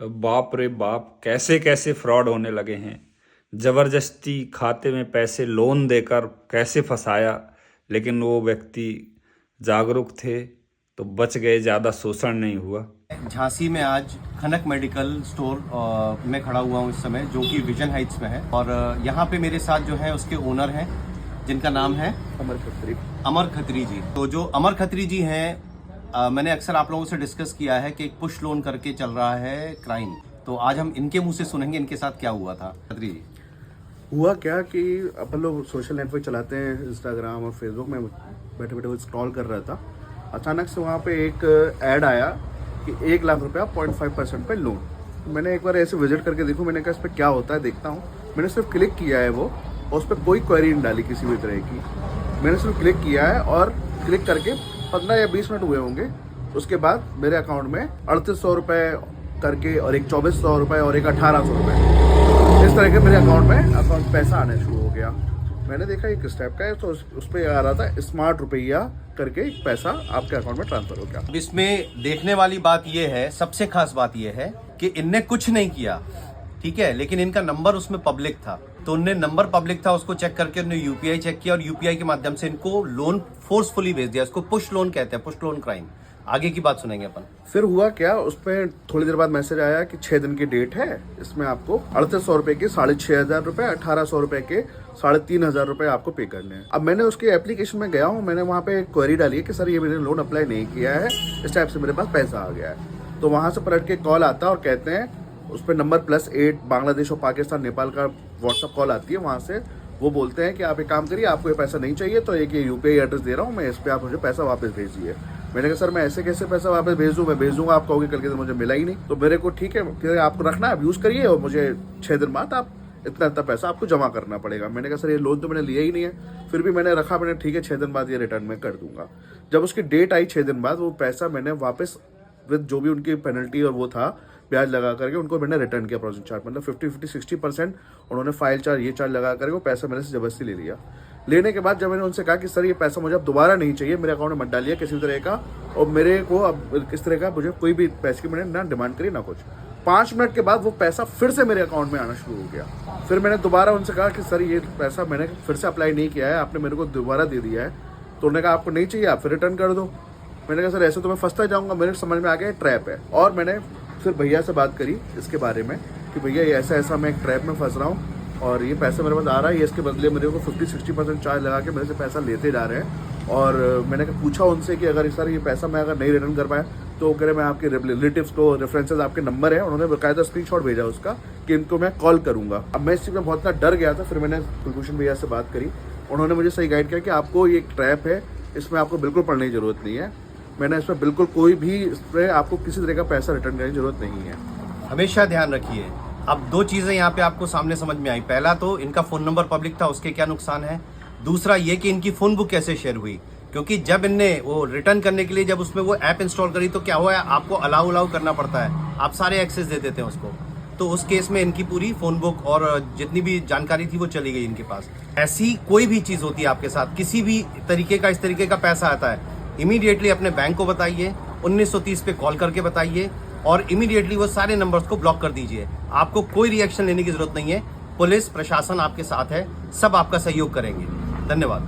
बाप रे बाप, कैसे कैसे फ्रॉड होने लगे हैं। जबरदस्ती खाते में पैसे लोन देकर कैसे फंसाया, लेकिन वो व्यक्ति जागरूक थे तो बच गए, ज़्यादा शोषण नहीं हुआ। झांसी में आज खनक मेडिकल स्टोर में खड़ा हुआ हूँ इस समय, जो कि विजन हाइट्स में है। और यहाँ पे मेरे साथ जो है उसके ओनर हैं, जिनका नाम है अमर खत्री जी। तो जो अमर खत्री जी हैं, मैंने अक्सर आप लोगों से डिस्कस किया है कि एक पुश लोन करके चल रहा है क्राइम। तो आज हम इनके मुंह से सुनेंगे इनके साथ क्या हुआ था। खत्री जी, हुआ क्या कि अपन लोग सोशल नेटवर्क चलाते हैं, इंस्टाग्राम और फेसबुक में बैठे बैठे वो स्क्रॉल कर रहा था। अचानक से वहाँ पे एक ऐड आया कि 1 लाख रुपया 0.5% पे लोन। मैंने एक बार ऐसे विजिट करके देखूँ, मैंने कहा इस पर क्या होता है, देखता हूँ। मैंने सिर्फ क्लिक किया है वो, और उस पर कोई क्वेरी नहीं डाली किसी भी तरह की। मैंने सिर्फ क्लिक किया है और क्लिक करके 15 या 20 मिनट हुए होंगे। उसके बाद मेरे अकाउंट में 3800 रुपये करके, और एक 2400 रुपये और एक 1800 रुपये, इस तरह के मेरे अकाउंट पैसा आने शुरू हो गया। मैंने देखा एक स्टेप का है, तो उस पर आ रहा था स्मार्ट रुपया करके पैसा आपके अकाउंट में ट्रांसफर हो गया। अब इसमें देखने वाली बात यह है, सबसे खास बात यह है कि इनने कुछ नहीं किया, ठीक है, लेकिन इनका नंबर उसमें पब्लिक था। तो उनने नंबर पब्लिक था, उसको चेक करके उन्होंने यूपीआई चेक किया और यूपीआई के माध्यम से इनको लोन फोर्सफुली भेज दिया। इसको पुश लोन कहते हैं, पुश लोन क्राइम। आगे की बात सुनेंगे अपन। फिर हुआ क्या, उस पर थोड़ी देर बाद मैसेज आया कि 6 दिन की डेट है, इसमें आपको 3800 रुपए के 6500 रुपए, 1800 रुपए के 3500 रुपए आपको पे करने हैं। अब मैंने उसके एप्लीकेशन में गया हूँ, मैंने वहाँ पे क्वेरी डाली है कि सर ये मैंने लोन अप्लाई नहीं किया है, इस टाइप से मेरे पास पैसा आ गया है। तो वहाँ से पलट के कॉल आता है और कहते हैं, उस पर नंबर +8 बांग्लादेश और पाकिस्तान नेपाल का व्हाट्सअप कॉल आती है। वहाँ से वो बोलते हैं कि आप एक काम करिए, आपको ये पैसा नहीं चाहिए तो एक ये यूपीआई एड्रेस दे रहा हूँ मैं, इस पर आप मुझे पैसा वापस भेजिए। मैंने कहा सर मैं ऐसे कैसे पैसा वापस भेज दूँ, मैं भेज दूंगा, आप कहोगे कल के दिन मुझे मिला ही नहीं। तो मेरे को ठीक है, फिर आपको रखना है, यूज़ करिए, और मुझे 6 दिन बाद आप इतना पैसा आपको जमा करना पड़ेगा। मैंने कहा सर ये लोन तो मैंने लिया ही नहीं है। फिर भी मैंने रखा, मैंने ठीक है 6 दिन बाद ये रिटर्न में कर दूंगा। जब उसकी डेट आई 6 दिन बाद, वो पैसा मैंने वापस विद जो भी उनकी पेनल्टी और वो था ब्याज लगा करके उनको मैंने रिटर्न किया। प्रोसेसिंग चार्ज मतलब 50-60% उन्होंने फाइल चार्ज ये चार्ज लगा करके वो पैसा मैंने से जबरदस्ती ले लिया। लेने के बाद जब मैंने उनसे कहा कि सर ये पैसा मुझे अब दोबारा नहीं चाहिए, मेरे अकाउंट में मत डालिए किसी भी तरह का, और मेरे को अब किस तरह का मुझे कोई भी पैसे की मैंने ना डिमांड करी ना कुछ। 5 मिनट के बाद वो पैसा फिर से मेरे अकाउंट में आना शुरू हो गया। फिर मैंने दोबारा उनसे कहा कि सर ये पैसा मैंने फिर से अप्लाई नहीं किया है, आपने मेरे को दोबारा दे दिया है। तो उन्होंने कहा आपको नहीं चाहिए, आप फिर रिटर्न कर दो। मैंने कहा सर ऐसे तो मैं फंसता जाऊँगा। मेरे समझ में आ गया ट्रैप है। और मैंने फिर भैया से बात करी इसके बारे में कि भैया ये ऐसा मैं एक ट्रैप में फंस रहा हूँ और ये पैसा मेरे पास आ रहा है, ये इसके बदले मेरे को 50-60% चार्ज लगा के मेरे से पैसा लेते जा रहे हैं। और मैंने पूछा उनसे कि अगर सर ये पैसा मैं अगर नहीं रिटर्न कर पाया तो कह रहे मैं आपके रिलेटिव्स को रेफरेंसेस आपके नंबर है, उन्होंने बाकायदा स्क्रीनशॉट भेजा उसका कि इनको मैं कॉल करूँगा। अब मैं इस चीज़ में बहुत ज़्यादा डर गया था। फिर मैंने कुलभूषण भैया से बात करी, उन्होंने मुझे सही गाइड किया कि आपको ये ट्रैप है, इसमें आपको बिल्कुल पढ़ने की ज़रूरत नहीं है। मैंने इसमें बिल्कुल कोई भी इस पर आपको किसी तरह का पैसा रिटर्न करने की ज़रूरत नहीं है। हमेशा ध्यान रखिए। अब 2 चीजें यहाँ पे आपको सामने समझ में आई। पहला तो इनका फोन नंबर पब्लिक था, उसके क्या नुकसान है। दूसरा ये कि इनकी फोन बुक कैसे शेयर हुई, क्योंकि जब इनने वो रिटर्न करने के लिए जब उसमें वो ऐप इंस्टॉल करी तो क्या हुआ है, आपको अलाउ करना पड़ता है, आप सारे एक्सेस दे देते हैं उसको। तो उस केस में इनकी पूरी फोन बुक और जितनी भी जानकारी थी वो चली गई इनके पास। ऐसी कोई भी चीज होती है आपके साथ, किसी भी तरीके का इस तरीके का पैसा आता है, इमीडिएटली अपने बैंक को बताइए, 1930 पे कॉल करके बताइए, और इमीडिएटली वो सारे नंबर्स को ब्लॉक कर दीजिए। आपको कोई रिएक्शन लेने की जरूरत नहीं है। पुलिस प्रशासन आपके साथ है, सब आपका सहयोग करेंगे। धन्यवाद।